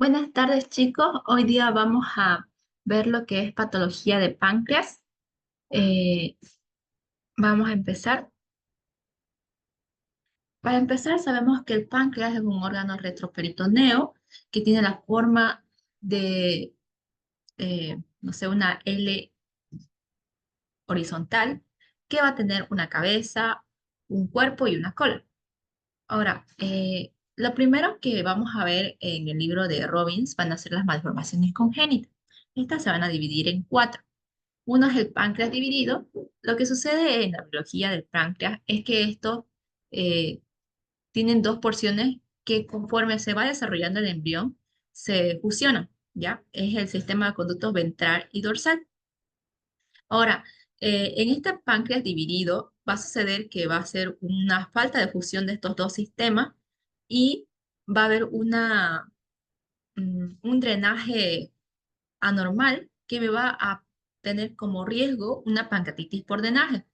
Buenas tardes, chicos. Hoy día vamos a ver lo que es patología de páncreas. Eh, Vamos a empezar. Para empezar, sabemos que el páncreas es un órgano retroperitoneo que tiene la forma de, no sé, una L horizontal, que va a tener una cabeza, un cuerpo y una cola. Ahora, lo primero que vamos a ver en el libro de Robbins van a ser las malformaciones congénitas. Estas se van a dividir en cuatro. Uno es el páncreas dividido. Lo que sucede en la biología del páncreas es que estos eh, tienen dos porciones que conforme se va desarrollando el embrión se fusionan, ¿ya? Es el sistema de conductos ventral y dorsal. Ahora, en este páncreas dividido va a suceder que va a ser una falta de fusión de estos dos sistemas y va a haber un drenaje anormal que me va a tener como riesgo una pancreatitis por drenaje.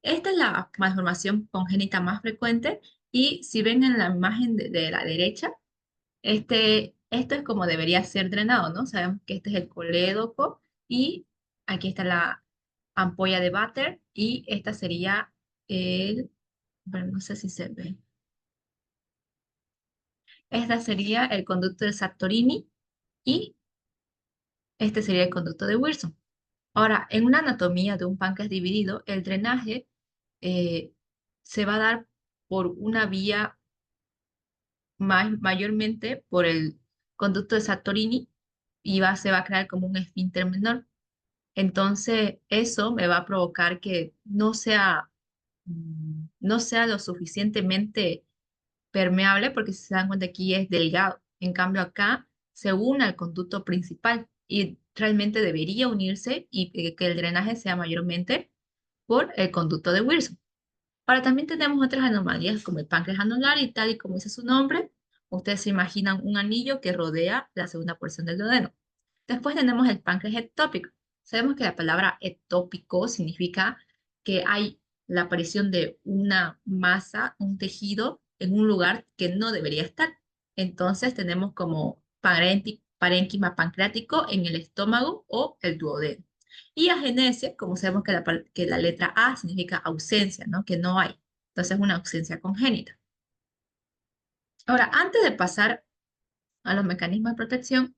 Esta es la malformación congénita más frecuente y si ven en la imagen de la derecha, esto es como debería ser drenado, ¿no? Sabemos que este es el colédoco y aquí está la ampolla de Vater y esta sería bueno, no sé si se ve. Esta sería el conducto de Sartorini y este sería el conducto de Wilson. Ahora, en una anatomía de un páncreas dividido, el drenaje eh, se va a dar por una vía mayormente por el conducto de Sartorini y se va a crear como un esfínter menor. Entonces, eso me va a provocar que no sea lo suficientemente permeable, porque si se dan cuenta aquí es delgado. En cambio, acá se une al conducto principal y realmente debería unirse y que el drenaje sea mayormente por el conducto de Wilson. Ahora también tenemos otras anomalías como el páncreas anular y tal y como dice su nombre, ustedes se imaginan un anillo que rodea la segunda porción del duodeno. Después tenemos el páncreas ectópico. Sabemos que la palabra ectópico significa que hay la aparición de una masa, un tejido en un lugar que no debería estar. Entonces tenemos como parénquima pancreático en el estómago o el duodeno. Y agenesia, como sabemos que que la letra A significa ausencia, ¿no? Que no hay. Entonces, una ausencia congénita. Ahora, antes de pasar a los mecanismos de protección,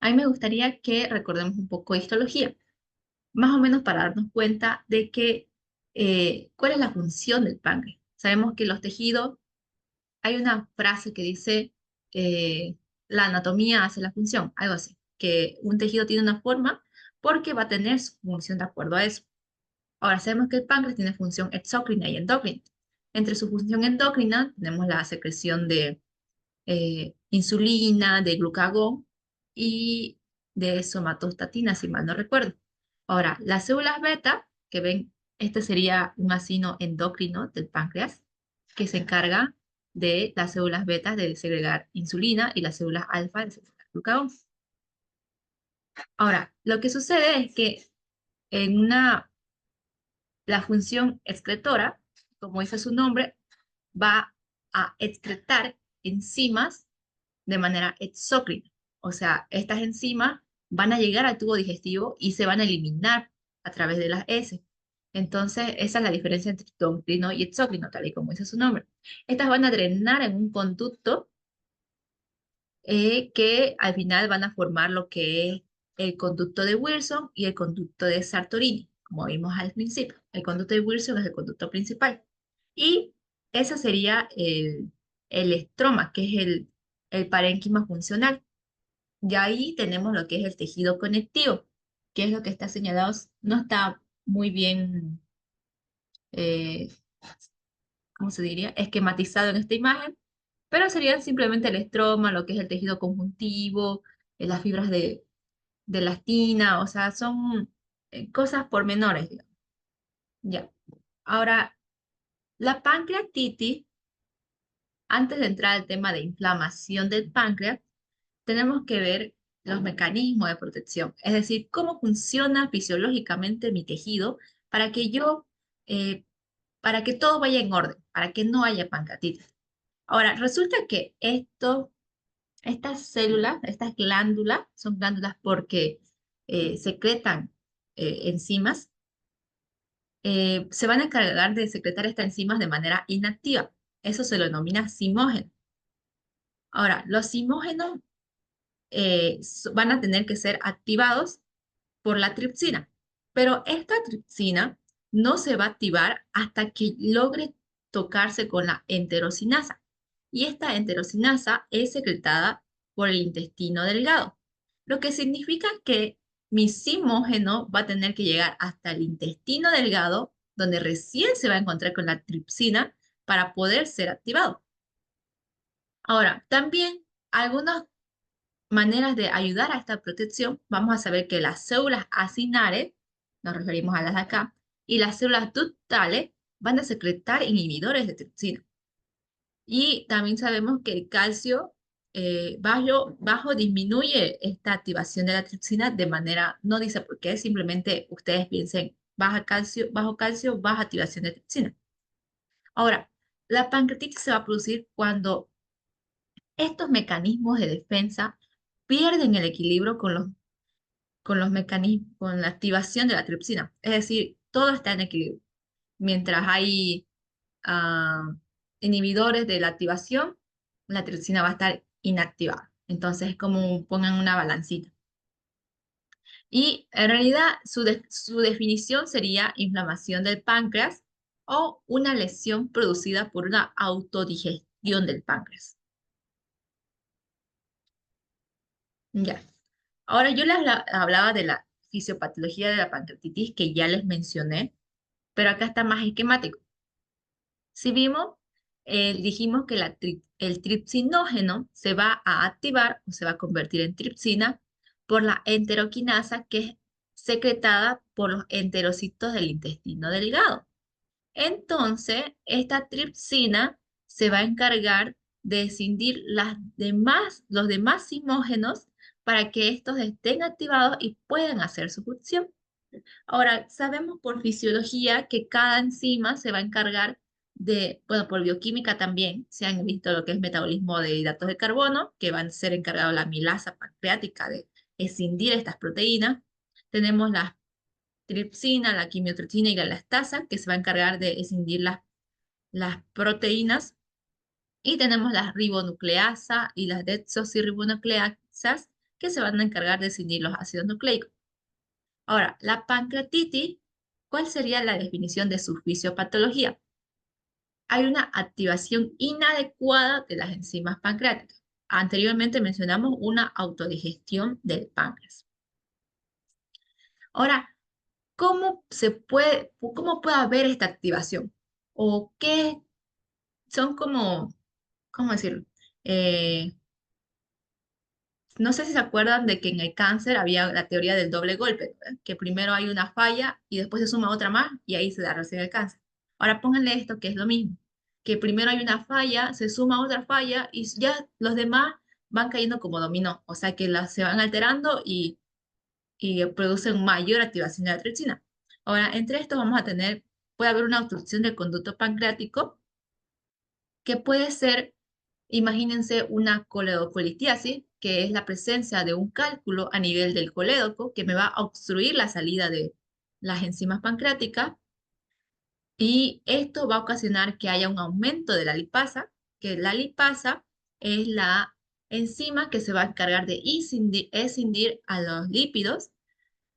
a mí me gustaría que recordemos un poco de histología, más o menos para darnos cuenta de cuál es la función del páncreas. Sabemos que los tejidos, hay una frase que dice, eh, la anatomía hace la función, algo así, que un tejido tiene una forma porque va a tener su función de acuerdo a eso. Ahora sabemos que el páncreas tiene función exócrina y endocrina. Entre su función endocrina tenemos la secreción de insulina, de glucagón y de somatostatina, si mal no recuerdo. Ahora, las células beta, que ven, este sería un asino endocrino del páncreas, que se encarga de las células beta de segregar insulina y las células alfa de segregar glucagón. Ahora, lo que sucede es que en la función excretora, como dice su nombre, va a excretar enzimas de manera exócrina. O sea, estas enzimas van a llegar al tubo digestivo y se van a eliminar a través de las heces. Entonces, esa es la diferencia entre endocrino y exócrino, tal y como dice su nombre. Estas van a drenar en un conducto que al final van a formar lo que es el conducto de Wilson y el conducto de Sartorini, como vimos al principio. El conducto de Wilson es el conducto principal. Y ese sería el estroma, que es el parénquima funcional. Y ahí tenemos lo que es el tejido conectivo, que es lo que está señalado, no está muy bien, eh, ¿cómo se diría? Esquematizado en esta imagen, pero serían simplemente el estroma, lo que es el tejido conjuntivo, las fibras de elastina, o sea, son cosas pormenores, digamos. Ya. Ahora, la pancreatitis, antes de entrar al tema de inflamación del páncreas, tenemos que ver los mecanismos de protección, es decir, cómo funciona fisiológicamente mi tejido para que eh, para que todo vaya en orden, para que no haya pancreatitis. Ahora, resulta que esto Estas células, estas glándulas, son glándulas porque secretan enzimas, se van a encargar de secretar estas enzimas de manera inactiva. Eso se lo denomina simógeno. Ahora, los simógenos van a tener que ser activados por la tripsina, pero esta tripsina no se va a activar hasta que logre tocarse con la enterosinasa. Y esta enterosinasa es secretada por el intestino delgado, lo que significa que mi simógeno va a tener que llegar hasta el intestino delgado, donde recién se va a encontrar con la tripsina para poder ser activado. Ahora, también algunas maneras de ayudar a esta protección, vamos a saber que las células acinares, nos referimos a las de acá, y las células ductales van a secretar inhibidores de tripsina. Y también sabemos que el calcio bajo disminuye esta activación de la tripsina de manera, no dice por qué, simplemente ustedes piensen bajo calcio, baja activación de tripsina. Ahora, la pancreatitis se va a producir cuando estos mecanismos de defensa pierden el equilibrio con los mecanismos, con la activación de la tripsina. Es decir, todo está en equilibrio. Mientras hay ah, inhibidores de la activación, la tripsina va a estar inactivada. Entonces es como pongan una balancita. Y en realidad su definición sería inflamación del páncreas o una lesión producida por una autodigestión del páncreas. Ya. Ahora yo les hablaba de la fisiopatología de la pancreatitis que ya les mencioné, pero acá está más esquemático. Si vimos, dijimos que el tripsinógeno se va a activar o se va a convertir en tripsina por la enteroquinasa que es secretada por los enterocitos del intestino delgado. Entonces, esta tripsina se va a encargar de escindir los demás simógenos para que estos estén activados y puedan hacer su función. Ahora, sabemos por fisiología que cada enzima se va a encargar de, bueno, por bioquímica también, se han visto lo que es metabolismo de hidratos de carbono, que van a ser encargados la milasa pancreática de escindir estas proteínas. Tenemos la tripsina, la quimiotripsina y la elastasa, que se va a encargar de escindir las proteínas. Y tenemos la ribonucleasa y las desoxirribonucleasas, que se van a encargar de escindir los ácidos nucleicos. Ahora, la pancreatitis, ¿cuál sería la definición de su fisiopatología? Hay una activación inadecuada de las enzimas pancreáticas. Anteriormente mencionamos una autodigestión del páncreas. Ahora, cómo puede haber esta activación? ¿O qué son como, cómo decirlo? Eh, no sé si se acuerdan de que en el cáncer había la teoría del doble golpe, ¿verdad? Que primero hay una falla y después se suma otra más y ahí se da recién el cáncer. Ahora pónganle esto que es lo mismo, que primero hay una falla, se suma otra falla y ya los demás van cayendo como dominó, o sea que se van alterando y producen mayor activación de la tripsina. Ahora, entre estos puede haber una obstrucción del conducto pancreático que puede ser, imagínense una coledocolitiasis, que es la presencia de un cálculo a nivel del colédoco que me va a obstruir la salida de las enzimas pancreáticas y esto va a ocasionar que haya un aumento de la lipasa, que la lipasa es la enzima que se va a encargar de escindir a los lípidos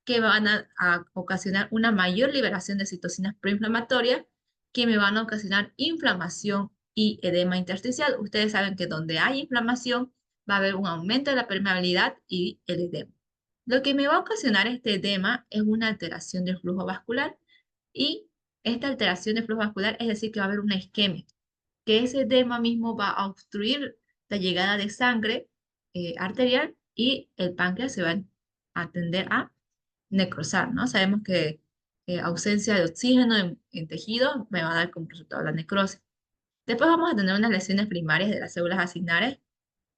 que van a ocasionar una mayor liberación de citocinas proinflamatorias que me van a ocasionar inflamación y edema intersticial. Ustedes saben que donde hay inflamación va a haber un aumento de la permeabilidad y el edema. Lo que me va a ocasionar este edema es una alteración del flujo vascular y esta alteración del flujo vascular es decir que va a haber una isquemia, que ese edema mismo va a obstruir la llegada de sangre arterial y el páncreas se va a tender a necrosar, ¿no? Sabemos que ausencia de oxígeno en tejido me va a dar como resultado la necrosis. Después vamos a tener unas lesiones primarias de las células acinares.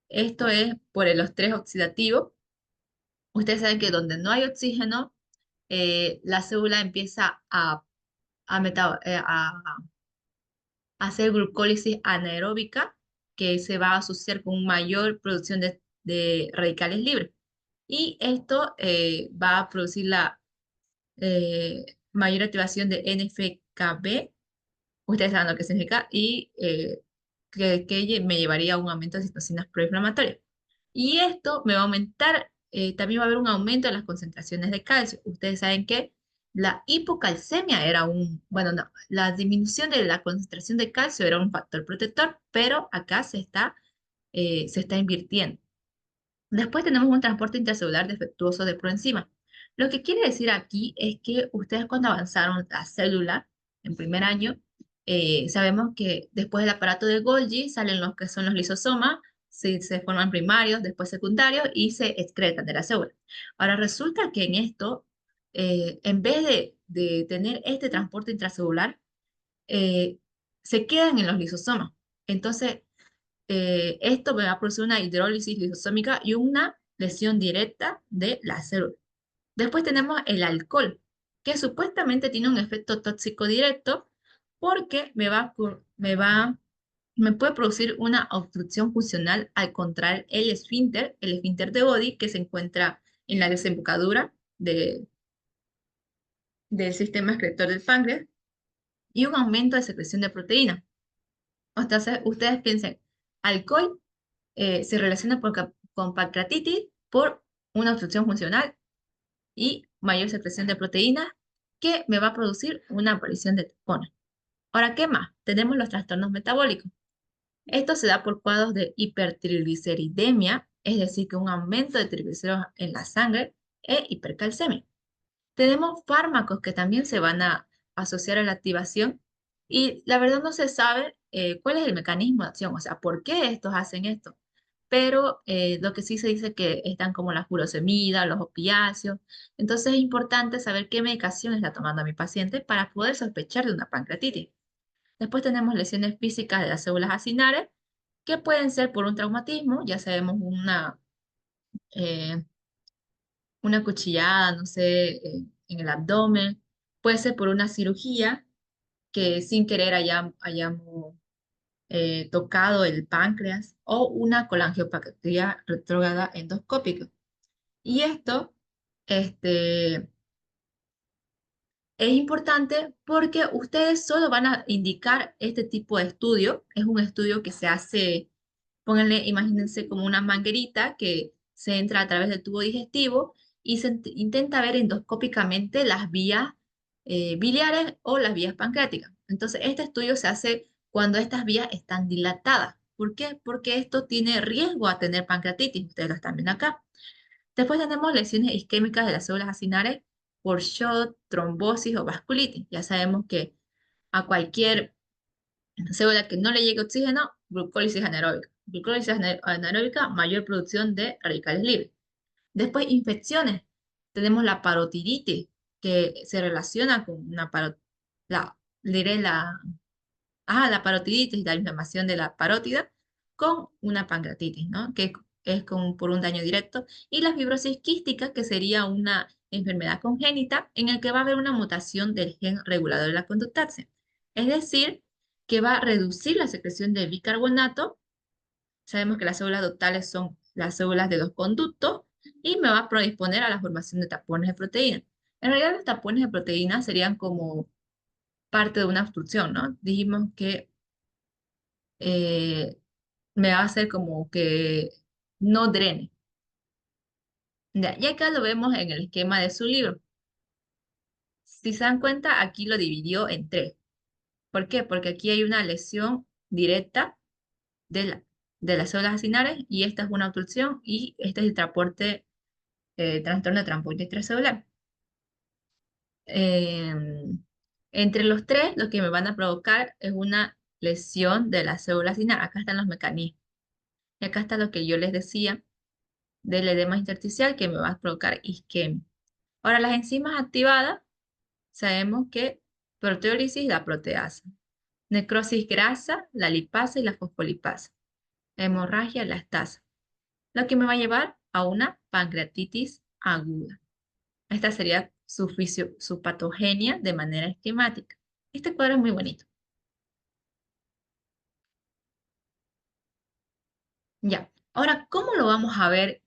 Esto es por el estrés oxidativo. Ustedes saben que donde no hay oxígeno, la célula empieza a hacer glucólisis anaeróbica que se va a asociar con mayor producción de radicales libres. Y esto va a producir la mayor activación de NFKB, ustedes saben lo que significa, y que me llevaría a un aumento de citocinas proinflamatorias. Y esto me va a aumentar, también va a haber un aumento de las concentraciones de calcio. Ustedes saben que la hipocalcemia era bueno, no, la disminución de la concentración de calcio era un factor protector, pero acá se está invirtiendo. Después tenemos un transporte intracelular defectuoso de proenzima. Lo que quiere decir aquí es que ustedes cuando avanzaron la célula en primer año, sabemos que después del aparato de Golgi salen los que son los lisosomas, se forman primarios, después secundarios y se excretan de la célula. Ahora resulta que en esto, en vez de tener este transporte intracelular, eh, se quedan en los lisosomas. Entonces, esto va a producir una hidrólisis lisosómica y una lesión directa de la célula. Después tenemos el alcohol, que supuestamente tiene un efecto tóxico directo porque me puede producir una obstrucción funcional al contraer el esfínter de Body, que se encuentra en la desembocadura del sistema excretor del páncreas, y un aumento de secreción de proteína. Entonces, ustedes piensen, alcohol se relaciona con pancreatitis por una obstrucción funcional y mayor secreción de proteínas que me va a producir una aparición de tapones. Ahora, ¿qué más? Tenemos los trastornos metabólicos. Esto se da por cuadros de hipertrigliceridemia, es decir, que un aumento de triglicéridos en la sangre e hipercalcemia. Tenemos fármacos que también se van a asociar a la activación y la verdad no se sabe cuál es el mecanismo de acción, o sea, por qué estos hacen esto. Pero lo que sí se dice que están como la furosemida, los opiáceos. Entonces es importante saber qué medicación está tomando mi paciente para poder sospechar de una pancreatitis. Después tenemos lesiones físicas de las células acinares, que pueden ser por un traumatismo, ya sabemos eh, una cuchillada, no sé, en el abdomen, puede ser por una cirugía que sin querer hayamos tocado el páncreas o una colangiopatía retrógrada endoscópica. Y esto este, es importante porque ustedes solo van a indicar este tipo de estudio. Es un estudio que se hace, pónganle, imagínense como una manguerita que se entra a través del tubo digestivo y se intenta ver endoscópicamente las vías biliares o las vías pancreáticas. Entonces, este estudio se hace cuando estas vías están dilatadas. ¿Por qué? Porque esto tiene riesgo a tener pancreatitis. Ustedes lo están viendo acá. Después tenemos lesiones isquémicas de las células acinares por shock, trombosis o vasculitis. Ya sabemos que a cualquier célula que no le llegue oxígeno, glucólisis anaeróbica. Glucólisis anaeróbica, mayor producción de radicales libres. Después, infecciones. Tenemos la parotiditis, que se relaciona con la, diré la parotiditis, la inflamación de la parótida, con una pancreatitis, ¿no? Que es por un daño directo. Y la fibrosis quística, que sería una enfermedad congénita en el que va a haber una mutación del gen regulador de la conductancia. Es decir, que va a reducir la secreción de bicarbonato. Sabemos que las células ductales son las células de los conductos y me va a predisponer a la formación de tapones de proteína. En realidad, los tapones de proteína serían como parte de una obstrucción, ¿no? Dijimos que eh, me va a hacer como que no drene. Ya, y acá lo vemos en el esquema de su libro. Si se dan cuenta, aquí lo dividió en tres. ¿Por qué? Porque aquí hay una lesión directa de, de las células acinares y esta es una obstrucción y este es el transporte, trastorno de transporte intracelular. Entre los tres, lo que me van a provocar es una lesión de las células acinares. Acá están los mecanismos. Y acá está lo que yo les decía del edema intersticial que me va a provocar isquemia. Ahora, las enzimas activadas, sabemos que proteólisis, la proteasa, necrosis grasa, la lipasa y la fosfolipasa, hemorragia, la estasa, lo que me va a llevar a una pancreatitis aguda. Esta sería su patogenia de manera esquemática. Este cuadro es muy bonito. Ya. Ahora, ¿cómo lo vamos a ver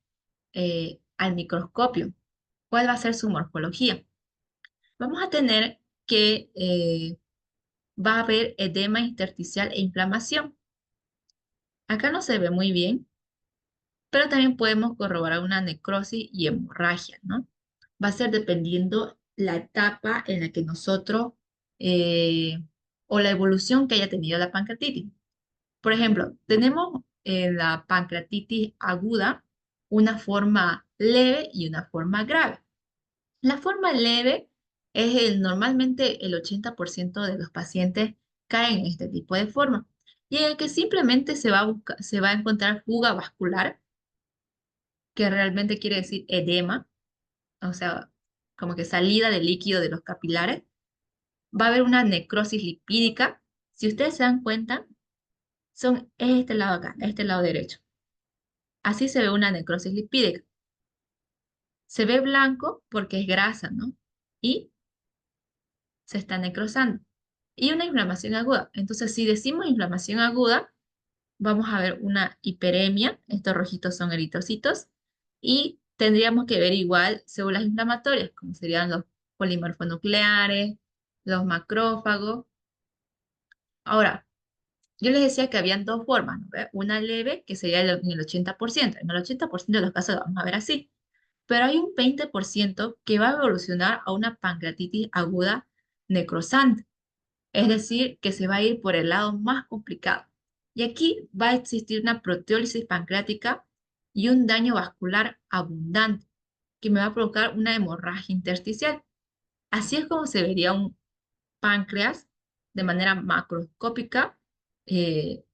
al microscopio? ¿Cuál va a ser su morfología? Vamos a tener que va a haber edema intersticial e inflamación. Acá no se ve muy bien, pero también podemos corroborar una necrosis y hemorragia, ¿no? Va a ser dependiendo la etapa en la que nosotros eh, o la evolución que haya tenido la pancreatitis. Por ejemplo, tenemos en la pancreatitis aguda una forma leve y una forma grave. La forma leve es normalmente el 80% de los pacientes caen en este tipo de forma y en el que simplemente se va a encontrar fuga vascular, que realmente quiere decir edema, o sea, como que salida de líquido de los capilares. Va a haber una necrosis lipídica. Si ustedes se dan cuenta, es este lado acá, este lado derecho. Así se ve una necrosis lipídica. Se ve blanco porque es grasa, ¿no? Y se está necrosando. Y una inflamación aguda. Entonces, si decimos inflamación aguda, vamos a ver una hiperemia. Estos rojitos son eritrocitos. Y tendríamos que ver igual células inflamatorias, como serían los polimorfonucleares, los macrófagos. Ahora, yo les decía que habían dos formas, ¿no? ¿Ve? Una leve, que sería en el 80%. En el 80% de los casos lo vamos a ver así. Pero hay un 20% que va a evolucionar a una pancreatitis aguda necrosante. Es decir, que se va a ir por el lado más complicado. Y aquí va a existir una proteólisis pancreática y un daño vascular abundante que me va a provocar una hemorragia intersticial. Así es como se vería un páncreas de manera macroscópica, eh,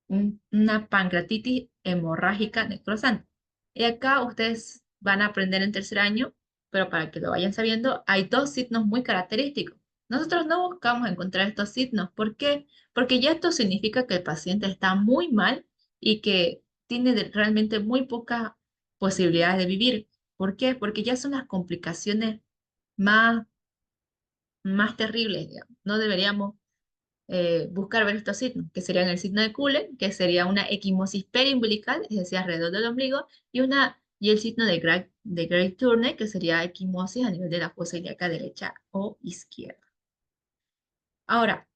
una pancreatitis hemorrágica necrosante. Y acá ustedes van a aprender en tercer año, pero para que lo vayan sabiendo, hay dos signos muy característicos. Nosotros no buscamos encontrar estos signos. ¿Por qué? Porque ya esto significa que el paciente está muy mal y que tiene realmente muy pocas posibilidades de vivir. ¿Por qué? Porque ya son las complicaciones más, más terribles, digamos. No deberíamos buscar ver estos signos, que serían el signo de Cullen, que sería una equimosis periumbilical, es decir, alrededor del ombligo, y el signo de Gray-Turner, que sería equimosis a nivel de la fosa ilíaca derecha o izquierda. Ahora,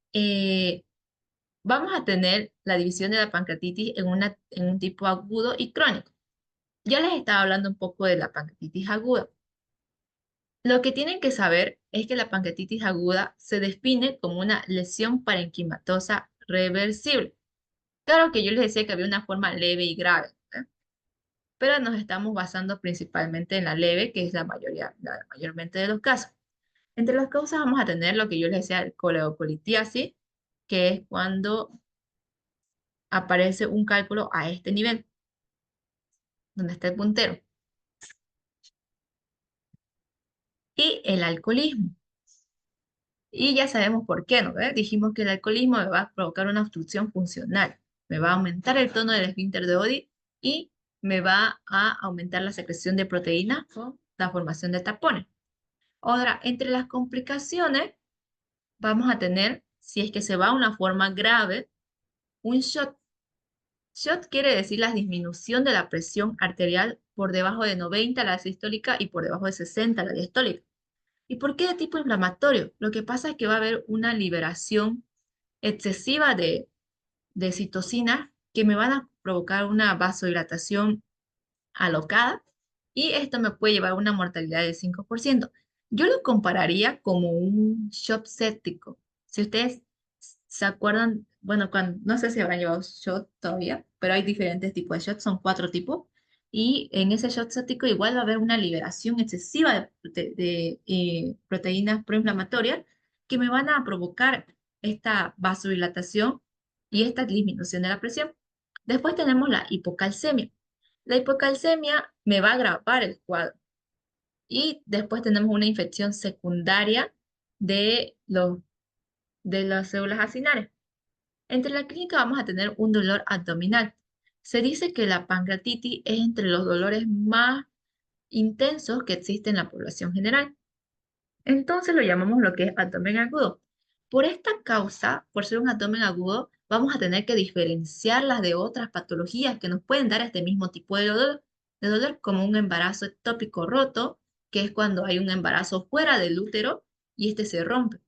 vamos a tener la división de la pancreatitis en un tipo agudo y crónico. Ya les estaba hablando un poco de la pancreatitis aguda. Lo que tienen que saber es que la pancreatitis aguda se define como una lesión parenquimatosa reversible. Claro que yo les decía que había una forma leve y grave, ¿eh? Pero nos estamos basando principalmente en la leve, que es mayormente de los casos. Entre las causas vamos a tener lo que yo les decía, el coleocolitiasis, que es cuando aparece un cálculo a este nivel, donde está el puntero, y el alcoholismo. Y ya sabemos por qué, ¿no? ¿Ve? Dijimos que el alcoholismo me va a provocar una obstrucción funcional, me va a aumentar el tono del esfínter de Oddi y me va a aumentar la secreción de proteínas con la formación de tapones. Ahora, entre las complicaciones vamos a tener, si es que se va a una forma grave, un SHOT. SHOT quiere decir la disminución de la presión arterial por debajo de 90 la sistólica y por debajo de 60 la diastólica. ¿Y por qué de tipo inflamatorio? Lo que pasa es que va a haber una liberación excesiva de citocinas que me van a provocar una vasodilatación alocada y esto me puede llevar a una mortalidad del 5%. Yo lo compararía como un shock séptico. Si ustedes se acuerdan, bueno, no sé si habrán llevado shot todavía, pero hay diferentes tipos de shots, son 4 tipos. Y en ese shock séptico igual va a haber una liberación excesiva de proteínas proinflamatorias que me van a provocar esta vasodilatación y esta disminución de la presión. Después tenemos la hipocalcemia. La hipocalcemia me va a agravar el cuadro. Y después tenemos una infección secundaria de, los, de las células acinares. Entre la clínica vamos a tener un dolor abdominal. Se dice que la pancreatitis es entre los dolores más intensos que existen en la población general. Entonces lo llamamos lo que es abdomen agudo. Por esta causa, por ser un abdomen agudo, vamos a tener que diferenciarlas de otras patologías que nos pueden dar este mismo tipo de dolor como un embarazo ectópico roto, que es cuando hay un embarazo fuera del útero y este se rompe.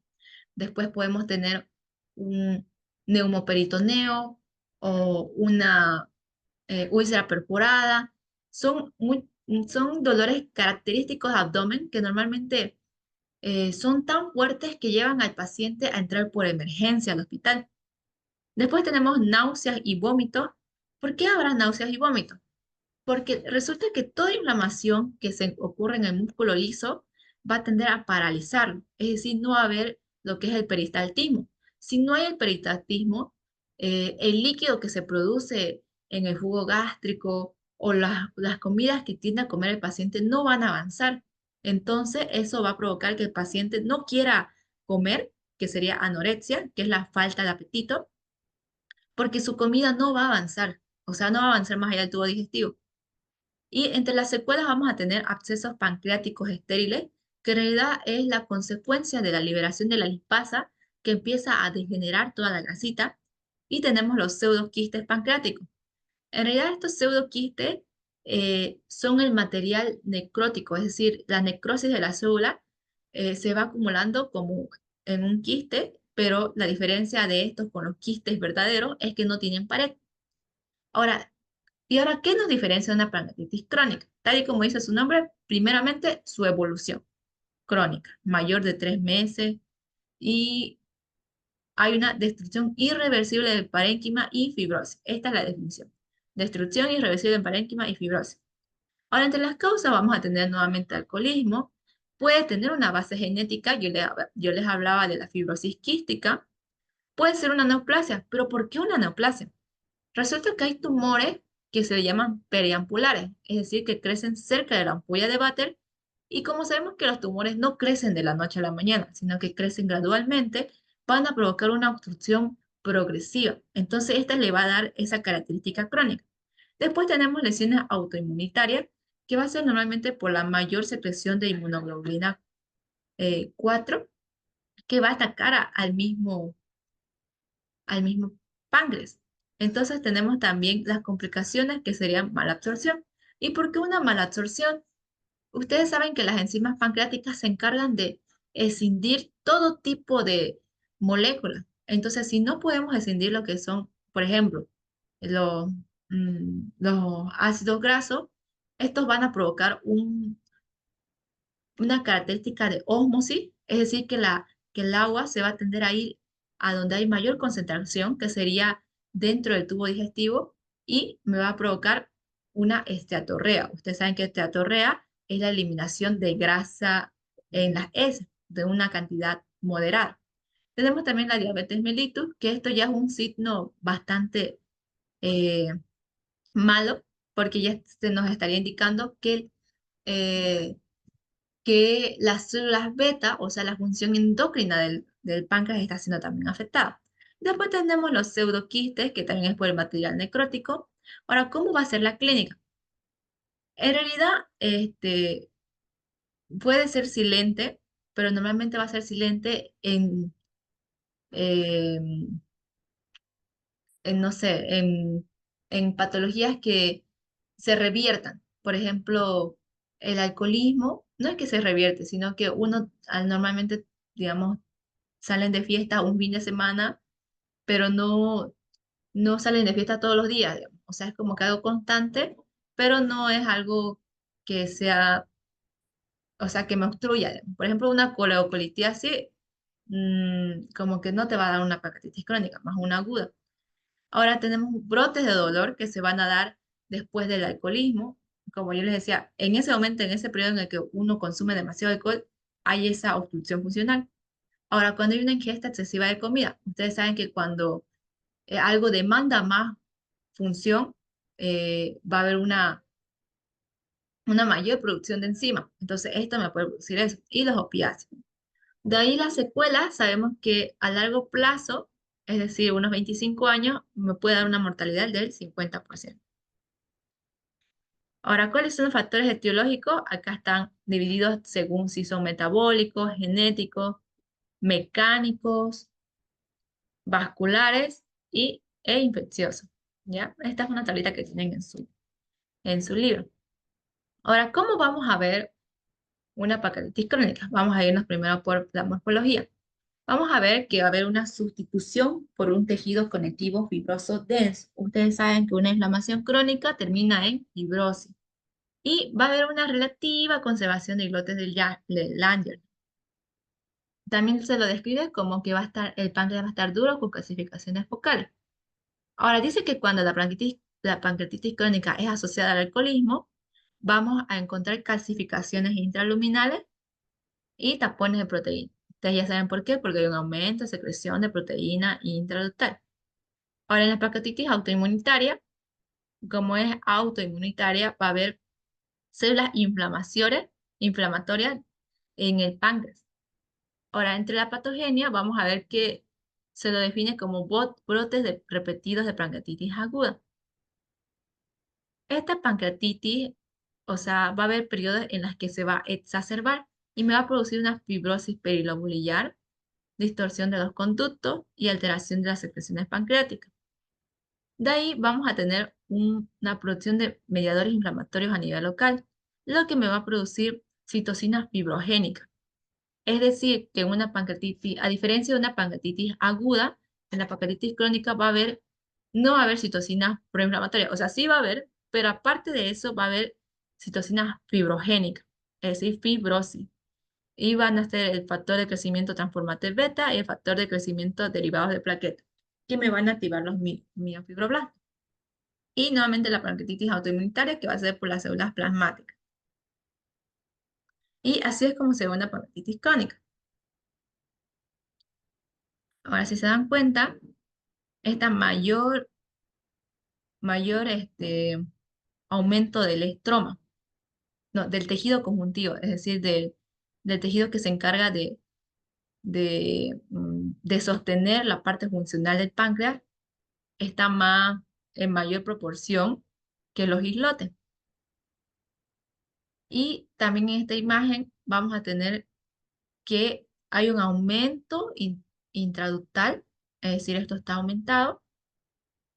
Después podemos tener un neumoperitoneo o una úlcera perforada. Son dolores característicos de abdomen que normalmente son tan fuertes que llevan al paciente a entrar por emergencia al hospital. Después tenemos náuseas y vómitos. ¿Por qué habrá náuseas y vómitos? Porque resulta que toda inflamación que se ocurre en el músculo liso va a tender a paralizarlo, es decir, no va a haber lo que es el peristaltismo. Si no hay el peristaltismo, el líquido que se produce en el jugo gástrico o las comidas que tiende a comer el paciente no van a avanzar. Entonces, eso va a provocar que el paciente no quiera comer, que sería anorexia, que es la falta de apetito, porque su comida no va a avanzar, o sea, no va a avanzar más allá del tubo digestivo. Y entre las secuelas vamos a tener abscesos pancreáticos estériles, que en realidad es la consecuencia de la liberación de la lipasa que empieza a degenerar toda la grasita. Y tenemos los pseudoquistes pancreáticos. En realidad estos pseudoquistes son el material necrótico, es decir, la necrosis de la célula se va acumulando como en un quiste, pero la diferencia de estos con los quistes verdaderos es que no tienen pared. Ahora, ¿qué nos diferencia de una pancreatitis crónica? Tal y como dice su nombre, primeramente su evolución crónica, mayor de 3 meses, y hay una destrucción irreversible del parénquima y fibrosis. Esta es la definición. Destrucción irreversible del parénquima y fibrosis. Ahora, entre las causas vamos a tener nuevamente alcoholismo, puede tener una base genética, yo les hablaba de la fibrosis quística, puede ser una neoplasia, pero ¿por qué una neoplasia? Resulta que hay tumores que se le llaman periampulares, es decir, que crecen cerca de la ampolla de Vater, y como sabemos que los tumores no crecen de la noche a la mañana, sino que crecen gradualmente, van a provocar una obstrucción progresiva. Entonces, esta le va a dar esa característica crónica. Después tenemos lesiones autoinmunitarias, que va a ser normalmente por la mayor secreción de inmunoglobulina 4, que va a atacar al mismo páncreas. Entonces tenemos también las complicaciones que serían mala absorción. ¿Y por qué una mala absorción? Ustedes saben que las enzimas pancreáticas se encargan de escindir todo tipo de moléculas. Entonces, si no podemos escindir lo que son, por ejemplo, los, los ácidos grasos, estos van a provocar una característica de ósmosis, es decir, que el agua se va a tender a ir a donde hay mayor concentración, que sería dentro del tubo digestivo, y me va a provocar una esteatorrea. Ustedes saben que esteatorrea es la eliminación de grasa en las heces de una cantidad moderada. Tenemos también la diabetes mellitus, que esto ya es un signo bastante eh, malo, porque ya se nos estaría indicando eh, que las células beta, o sea, la función endocrina del páncreas está siendo también afectada. Después tenemos los pseudoquistes, que también es por el material necrótico. Ahora, ¿cómo va a ser la clínica? En realidad, puede ser silente, pero normalmente va a ser silente em, no sé, en patologías que se reviertan. Por ejemplo, el alcoholismo no es que se revierte, sino que uno normalmente, digamos, salen de fiesta un fin de semana, pero no salen de fiesta todos los días, digamos. O sea, es como que algo constante, pero no es algo que sea, o sea, que me obstruya, digamos. Por ejemplo, una coleocolitis así, como que no te va a dar una pancreatitis crónica, más una aguda. Ahora tenemos brotes de dolor que se van a dar después del alcoholismo. Como yo les decía, en ese momento, en ese periodo en el que uno consume demasiado alcohol, hay esa obstrucción funcional. Ahora, cuando hay una ingesta excesiva de comida, ustedes saben que cuando algo demanda más función, va a haber una mayor producción de enzimas. Entonces, esto me puede producir eso. Y los opiáceos. De ahí las secuelas, sabemos que a largo plazo, es decir, unos 25 años, me puede dar una mortalidad del 50%. Ahora, ¿cuáles son los factores etiológicos? Acá están divididos según si son metabólicos, genéticos, mecánicos, vasculares e infeccioso. ¿Ya? Esta es una tablita que tienen en su libro. Ahora, ¿cómo vamos a ver una pancreatitis crónica? Vamos a irnos primero por la morfología. Vamos a ver que va a haber una sustitución por un tejido conectivo fibroso denso. Ustedes saben que una inflamación crónica termina en fibrosis. Y va a haber una relativa conservación de islotes del Langer. También se lo describe como que el páncreas va a estar duro con calcificaciones focales. Ahora dice que cuando la pancreatitis crónica es asociada al alcoholismo, vamos a encontrar calcificaciones intraluminales y tapones de proteína. Ustedes ya saben por qué, porque hay un aumento de secreción de proteína intraductal. Ahora, en la pancreatitis autoinmunitaria, como es autoinmunitaria, va a haber células inflamatorias en el páncreas. Ahora, entre la patogenia, vamos a ver que se lo define como brotes repetidos de pancreatitis aguda. Esta pancreatitis, o sea, va a haber periodos en los que se va a exacerbar y me va a producir una fibrosis perilobular, distorsión de los conductos y alteración de las secreciones pancreáticas. De ahí vamos a tener una producción de mediadores inflamatorios a nivel local, lo que me va a producir citocinas fibrogénicas. Es decir, que una pancreatitis, a diferencia de una pancreatitis aguda, en la pancreatitis crónica no va a haber citocinas proinflamatorias. O sea, sí va a haber, pero aparte de eso va a haber citocinas fibrogénicas, es decir, fibrosis. Y van a ser el factor de crecimiento transformante beta y el factor de crecimiento derivados de plaquetas, que me van a activar los miofibroblastos. Y nuevamente la pancreatitis autoinmunitaria, que va a ser por las células plasmáticas. Y así es como se ve una pancreatitis crónica. Ahora, si se dan cuenta, esta mayor aumento del estroma, no, del tejido conjuntivo, es decir, del tejido que se encarga de sostener la parte funcional del páncreas, está en mayor proporción que los islotes. Y también en esta imagen vamos a tener que hay un aumento intraductal, es decir, esto está aumentado,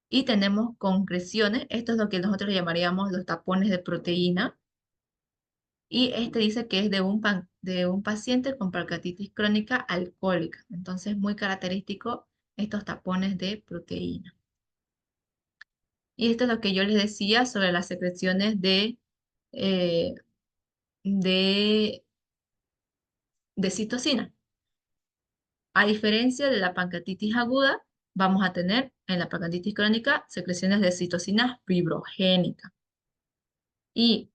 y tenemos concreciones, esto es lo que nosotros llamaríamos los tapones de proteína, y este dice que es de un paciente con pancreatitis crónica alcohólica, entonces muy característico estos tapones de proteína. Y esto es lo que yo les decía sobre las secreciones eh, de, de citocina. A diferencia de la pancreatitis aguda, vamos a tener en la pancreatitis crónica secreciones de citocinas fibrogénicas. Y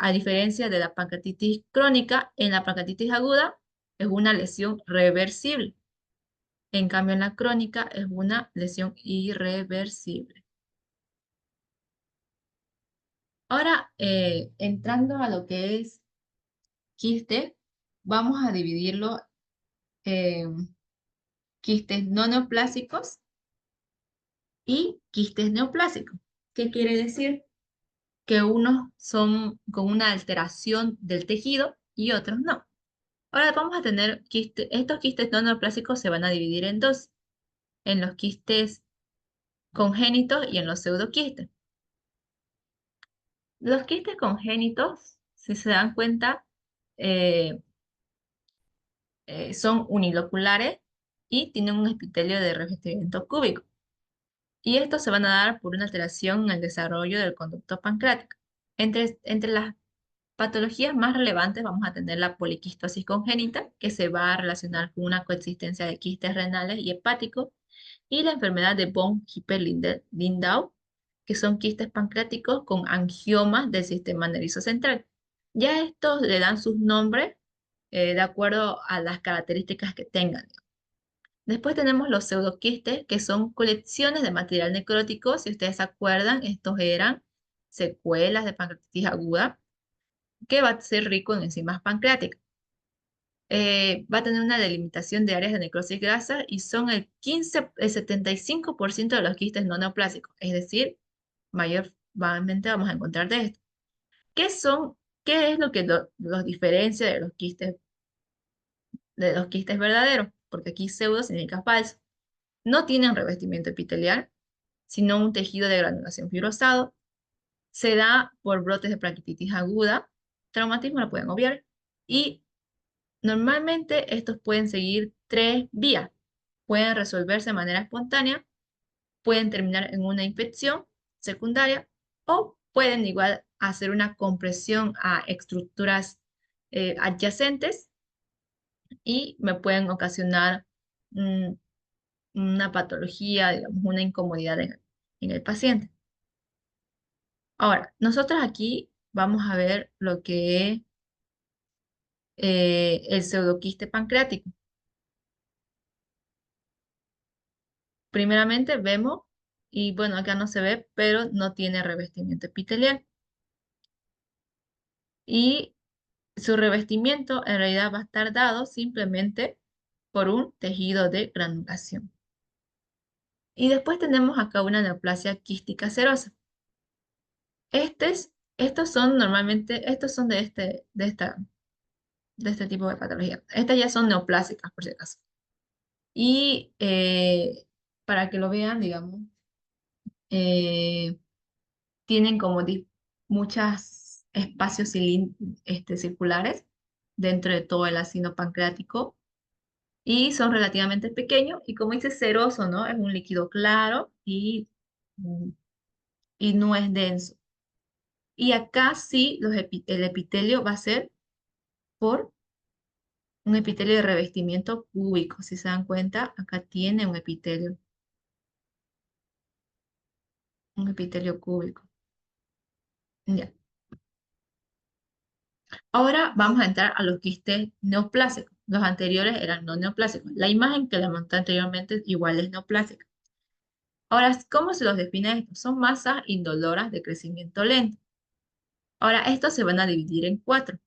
a diferencia de la pancreatitis crónica, en la pancreatitis aguda es una lesión reversible. En cambio, en la crónica es una lesión irreversible. Ahora, entrando a lo que es quiste, vamos a dividirlo en quistes no neoplásicos y quistes neoplásicos. ¿Qué quiere decir? Que unos son con una alteración del tejido y otros no. Ahora vamos a tener quistes, estos quistes no neoplásicos se van a dividir en dos, en los quistes congénitos y en los pseudoquistes. Los quistes congénitos, si se dan cuenta, eh, son uniloculares y tienen un epitelio de revestimiento cúbico. Y estos se van a dar por una alteración en el desarrollo del conducto pancreático. Entre las patologías más relevantes vamos a tener la poliquistosis congénita, que se va a relacionar con una coexistencia de quistes renales y hepáticos, y la enfermedad de von Hippel-Lindau, que son quistes pancreáticos con angiomas del sistema nervioso central. Ya estos le dan sus nombres de acuerdo a las características que tengan. Después tenemos los pseudoquistes, que son colecciones de material necrótico. Si ustedes se acuerdan, estos eran secuelas de pancreatitis aguda, que va a ser rico en enzimas pancreáticas. Va a tener una delimitación de áreas de necrosis grasa y son el 75% de los quistes no neoplásicos, es decir, mayormente vamos a encontrar de esto. ¿Qué son, qué es lo que los diferencia de los quistes verdaderos? Porque aquí pseudo significa falso. no tienen revestimiento epitelial, sino un tejido de granulación fibrosado. Se da por brotes de plaquetitis aguda, traumatismo lo pueden obviar, y normalmente estos pueden seguir tres vías. Pueden resolverse de manera espontánea, pueden terminar en una infección secundaria o pueden igual hacer una compresión a estructuras adyacentes y me pueden ocasionar mm, una patología, digamos, una incomodidad en el paciente. Ahora, nosotros aquí vamos a ver lo que es el pseudoquiste pancreático. Primeramente vemos, y bueno, acá no se ve, pero no tiene revestimiento epitelial. Y su revestimiento en realidad va a estar dado simplemente por un tejido de granulación. Y después tenemos acá una neoplasia quística serosa. Estos son normalmente, estos son de este tipo de patología. Estas ya son neoplásicas, por si acaso. Y para que lo vean, digamos, eh, tienen como muchos espacios circulares dentro de todo el ácido pancreático y son relativamente pequeños y como dice seroso, ¿no? Es un líquido claro mm, y no es denso. Y acá sí el epitelio va a ser por un epitelio de revestimiento cúbico. Si se dan cuenta, acá tiene un epitelio cúbico. Ya. Ahora vamos a entrar a los quistes neoplásicos. Los anteriores eran no neoplásicos. La imagen que les monté anteriormente igual es neoplásica. Ahora, ¿cómo se los define esto? Son masas indoloras de crecimiento lento. Ahora, estos se van a dividir en cuatro: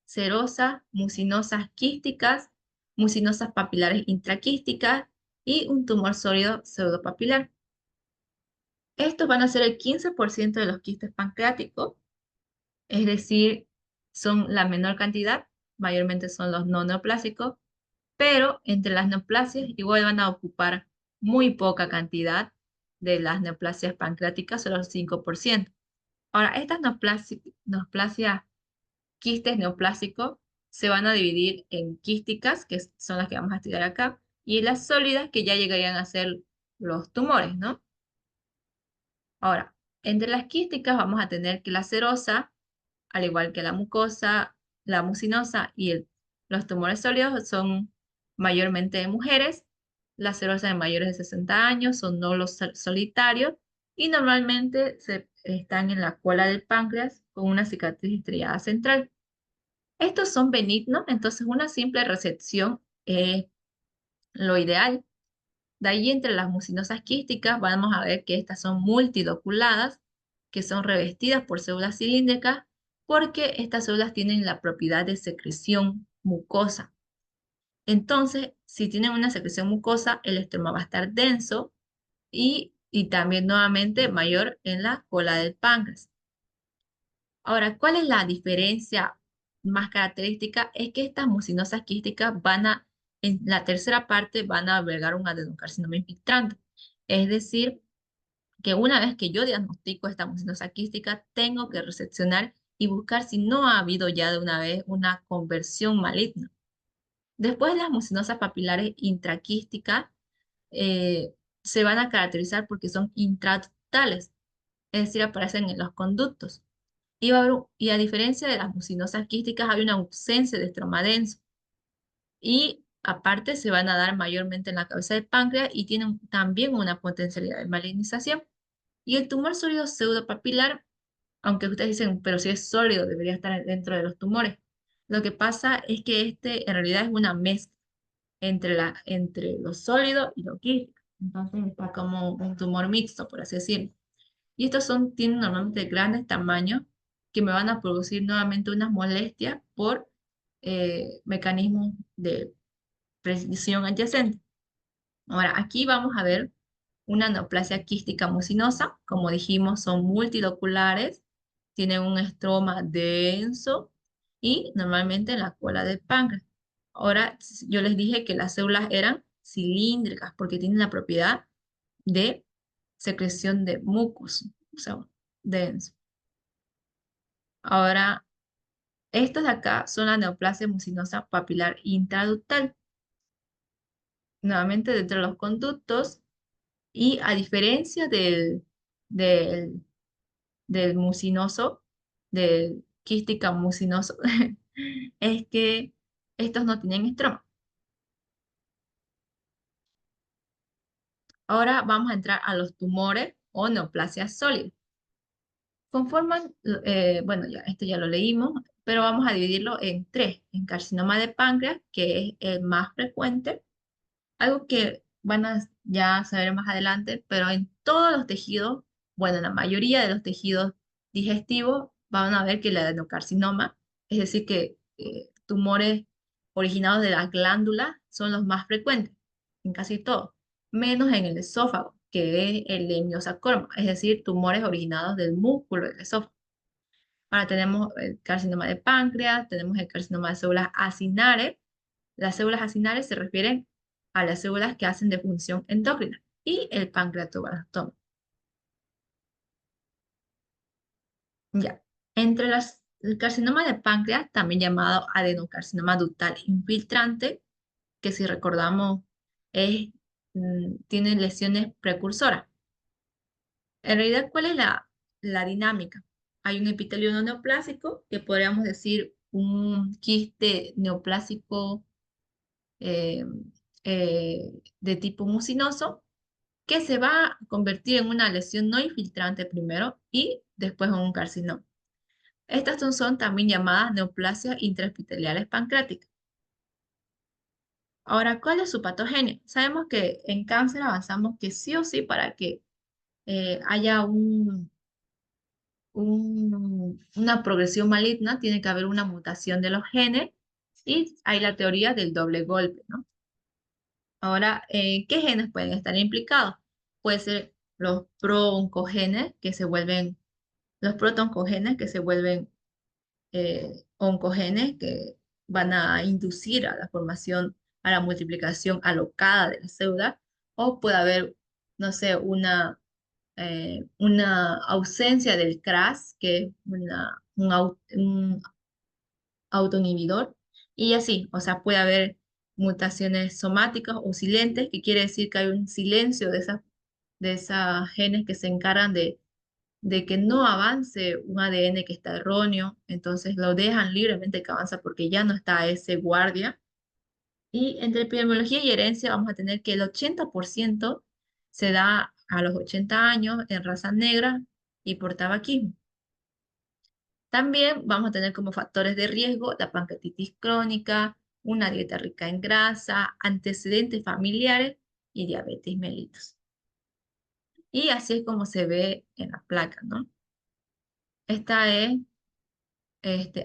cerosas, mucinosas quísticas, mucinosas papilares intraquísticas y un tumor sólido pseudopapilar. Estos van a ser el 15% de los quistes pancreáticos, es decir, son la menor cantidad, mayormente son los no neoplásicos, pero entre las neoplasias igual van a ocupar muy poca cantidad de las neoplasias pancreáticas, solo el 5%. Ahora, estas neoplasias quistes neoplásicos se van a dividir en quísticas, que son las que vamos a estudiar acá, y las sólidas, que ya llegarían a ser los tumores, ¿no? Ahora, entre las quísticas vamos a tener que la serosa, al igual que la mucosa, la mucinosa y los tumores sólidos son mayormente de mujeres, las serosas de mayores de 60 años son nódulos solitarios y normalmente están en la cola del páncreas con una cicatriz estriada central. Estos son benignos, entonces una simple resección es lo ideal. De ahí entre las mucinosas quísticas vamos a ver que estas son multiloculadas, que son revestidas por células cilíndricas, porque estas células tienen la propiedad de secreción mucosa. Entonces, si tienen una secreción mucosa, el estroma va a estar denso y también nuevamente mayor en la cola del páncreas. Ahora, ¿cuál es la diferencia más característica? Es que estas mucinosas quísticas en la tercera parte, van a albergar un adenocarcinoma infiltrante. Es decir, que una vez que yo diagnostico esta mucinosa quística, tengo que reseccionar y buscar si no ha habido ya de una vez una conversión maligna. Después, las mucinosas papilares intraquísticas eh, se van a caracterizar porque son intraductales, es decir, aparecen en los conductos. Y a diferencia de las mucinosas quísticas, hay una ausencia de estroma denso. Y aparte se van a dar mayormente en la cabeza del páncreas y tienen también una potencialidad de malignización. Y el tumor sólido pseudopapilar, aunque ustedes dicen, pero si es sólido, debería estar dentro de los tumores. Lo que pasa es que este en realidad es una mezcla entre lo sólido y lo quístico. Entonces está como un tumor mixto, por así decirlo. Y estos tienen normalmente grandes tamaños que me van a producir nuevamente unas molestias por mecanismos de precisión adyacente. Ahora, aquí vamos a ver una neoplasia quística mucinosa. Como dijimos, son multiloculares, tienen un estroma denso y normalmente en la cola del páncreas. Ahora, yo les dije que las células eran cilíndricas porque tienen la propiedad de secreción de mucus, o sea, denso. Ahora, estos de acá son la neoplasia mucinosa papilar intraductal, nuevamente dentro de los conductos, y a diferencia del, del mucinoso, del quística mucinoso, es que estos no tienen estroma. Ahora vamos a entrar a los tumores o neoplasias sólidas. Conforman, bueno, ya, esto ya lo leímos, pero vamos a dividirlo en tres, en carcinoma de páncreas, que es el más frecuente, algo que van a ya saber más adelante, pero en todos los tejidos, bueno, en la mayoría de los tejidos digestivos, van a ver que el adenocarcinoma, es decir, que tumores originados de las glándulas son los más frecuentes, en casi todos, menos en el esófago, que es el hemiosarcoma, es decir, tumores originados del músculo del esófago. Ahora tenemos el carcinoma de páncreas, tenemos el carcinoma de células acinares. Las células acinares se refieren a las células que hacen de función endocrina y el pancreatoblastoma. Ya. El carcinoma de páncreas, también llamado adenocarcinoma ductal infiltrante, que si recordamos tiene lesiones precursoras. En realidad, ¿cuál es la dinámica? Hay un epitelio no neoplásico, que podríamos decir un quiste neoplásico eh, de tipo mucinoso, que se va a convertir en una lesión no infiltrante primero y después en un carcinoma. Estas son también llamadas neoplasias intraepiteliales pancreáticas. Ahora, ¿cuál es su patogenia? Sabemos que en cáncer avanzamos que sí o sí para que haya una progresión maligna, tiene que haber una mutación de los genes y hay la teoría del doble golpe, ¿no? Ahora, ¿qué genes pueden estar implicados? Puede ser los prooncogenes que se vuelven, los protoncogenes que se vuelven oncogenes que van a inducir a la formación, a la multiplicación alocada de la célula, o puede haber, no sé, una ausencia del CRAS, que es un autoinhibidor, y así, o sea, puede haber mutaciones somáticas o silentes, que quiere decir que hay un silencio de esas genes que se encargan de que no avance un ADN que está erróneo, entonces lo dejan libremente que avanza porque ya no está ese guardia. Y entre epidemiología y herencia vamos a tener que el 80% se da a los 80 años en raza negra y por tabaquismo. También vamos a tener como factores de riesgo la pancreatitis crónica, una dieta rica en grasa, antecedentes familiares y diabetes mellitus. Y así es como se ve en la placa, ¿no? Esta es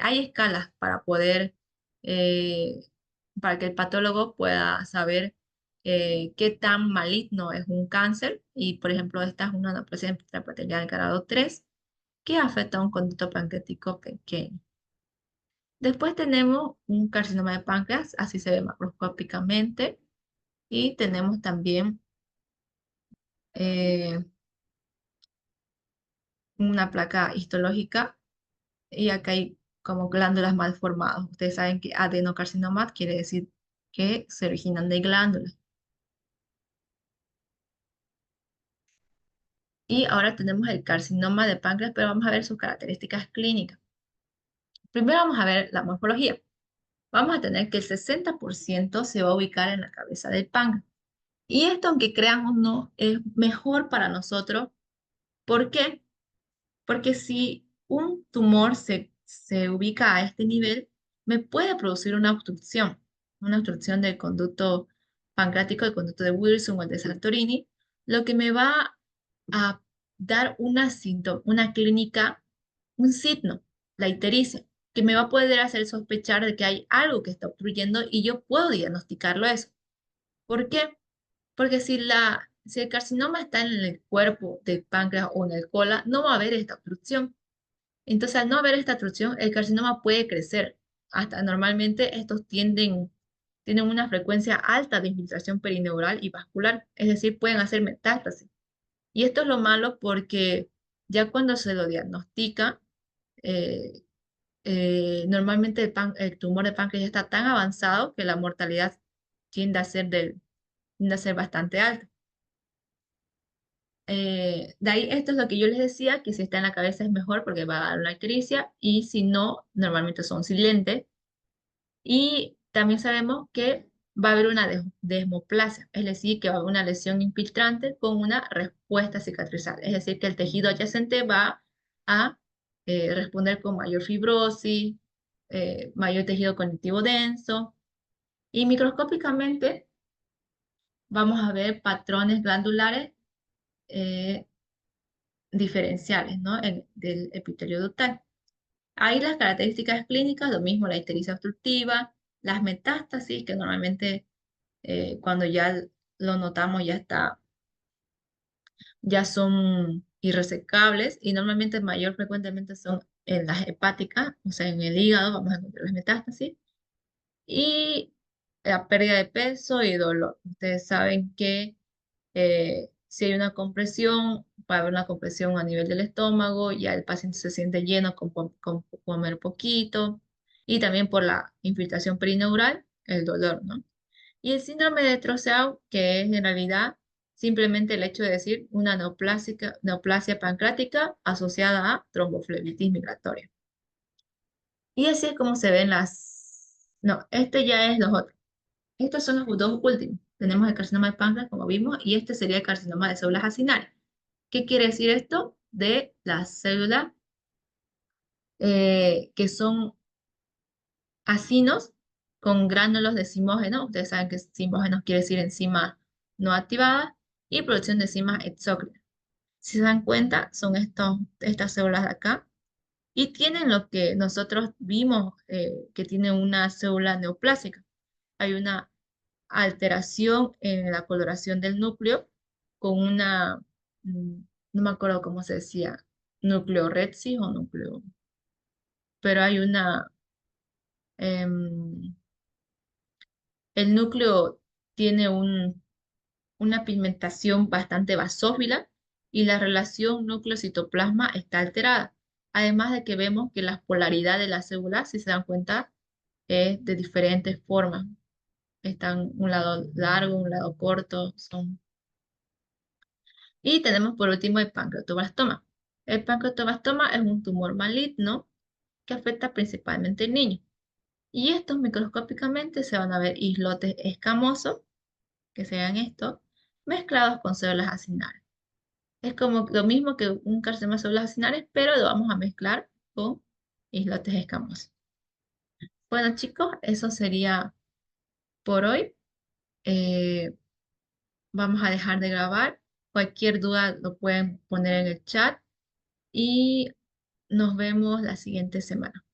hay escalas para poder, eh, para que el patólogo pueda saber qué tan maligno es un cáncer. Y, por ejemplo, esta es una neoplasia intraepitelial del grado 3 que afecta a un conducto pancreático pequeño. Después tenemos un carcinoma de páncreas, así se ve macroscópicamente. Y tenemos también eh, una placa histológica y acá hay como glándulas mal formadas. Ustedes saben que adenocarcinoma quiere decir que se originan de glándulas. Y ahora tenemos el carcinoma de páncreas, pero vamos a ver sus características clínicas. Primero vamos a ver la morfología. Vamos a tener que el 60% se va a ubicar en la cabeza del páncreas. Y esto, aunque crean o no, es mejor para nosotros. ¿Por qué? Porque si un tumor se ubica a este nivel, me puede producir una obstrucción del conducto pancreático, del conducto de Wilson o el de Sartorini, lo que me va a dar una clínica, un signo, la ictericia, que me va a poder hacer sospechar de que hay algo que está obstruyendo y yo puedo diagnosticarlo eso. ¿Por qué? Porque si el carcinoma está en el cuerpo del páncreas o en el cola, no va a haber esta obstrucción. Entonces, al no haber esta obstrucción, el carcinoma puede crecer. Hasta normalmente estos tienden, tienen una frecuencia alta de infiltración perineural y vascular, es decir, pueden hacer metástasis. Y esto es lo malo porque ya cuando se lo diagnostica, eh, normalmente el tumor de páncreas ya está tan avanzado que la mortalidad tiende a ser, tiende a ser bastante alta. De ahí, esto es lo que yo les decía, que si está en la cabeza es mejor porque va a dar una ictericia y si no, normalmente son silentes. Y también sabemos que va a haber una desmoplasia, es decir, que va a haber una lesión infiltrante con una respuesta cicatrizal, es decir, que el tejido adyacente va a responder con mayor fibrosis, mayor tejido conectivo denso, y microscópicamente vamos a ver patrones glandulares eh, diferenciales, ¿no? Del epitelio ductal. Ahí las características clínicas, lo mismo, la ictericia obstructiva, las metástasis, que normalmente cuando ya lo notamos ya son irresecables y normalmente mayor frecuentemente son en las hepáticas, o sea, en el hígado vamos a encontrar las metástasis y la pérdida de peso y dolor. Ustedes saben que si hay una compresión, va a haber una compresión a nivel del estómago, ya el paciente se siente lleno con comer poquito y también por la infiltración perineural, el dolor, ¿no? Y el síndrome de Trousseau, que es en realidad simplemente el hecho de decir una neoplasia pancreática asociada a tromboflebitis migratoria. Y así es como se ven las... No, este ya es los otros. Estos son los dos últimos. Tenemos el carcinoma de páncreas, como vimos, y este sería el carcinoma de células acinales. ¿Qué quiere decir esto? De las células que son acinos con gránulos de zimógeno. Ustedes saben que zimógeno quiere decir enzimas no activadas y producción de enzimas exócrinas. Si se dan cuenta, son estas células de acá y tienen lo que nosotros vimos que tiene una célula neoplásica. Hay una alteración en la coloración del núcleo con mm, no me acuerdo cómo se decía, nucleorexis o núcleo, pero hay em, el núcleo tiene una pigmentación bastante basófila y la relación núcleo-citoplasma está alterada. Además de que vemos que la polaridad de las células, si se dan cuenta, es de diferentes formas. Están un lado largo, un lado corto. Y tenemos por último el pancreatoblastoma. El pancreatoblastoma es un tumor maligno que afecta principalmente al niño. Y estos microscópicamente se van a ver islotes escamosos, que sean estos, mezclados con células acinares. Es como lo mismo que un carcinoma de células acinares, pero lo vamos a mezclar con islotes escamosos. Bueno, chicos, eso sería por hoy. Eh, Vamos a dejar de grabar. Cualquier duda lo pueden poner en el chat y nos vemos la siguiente semana.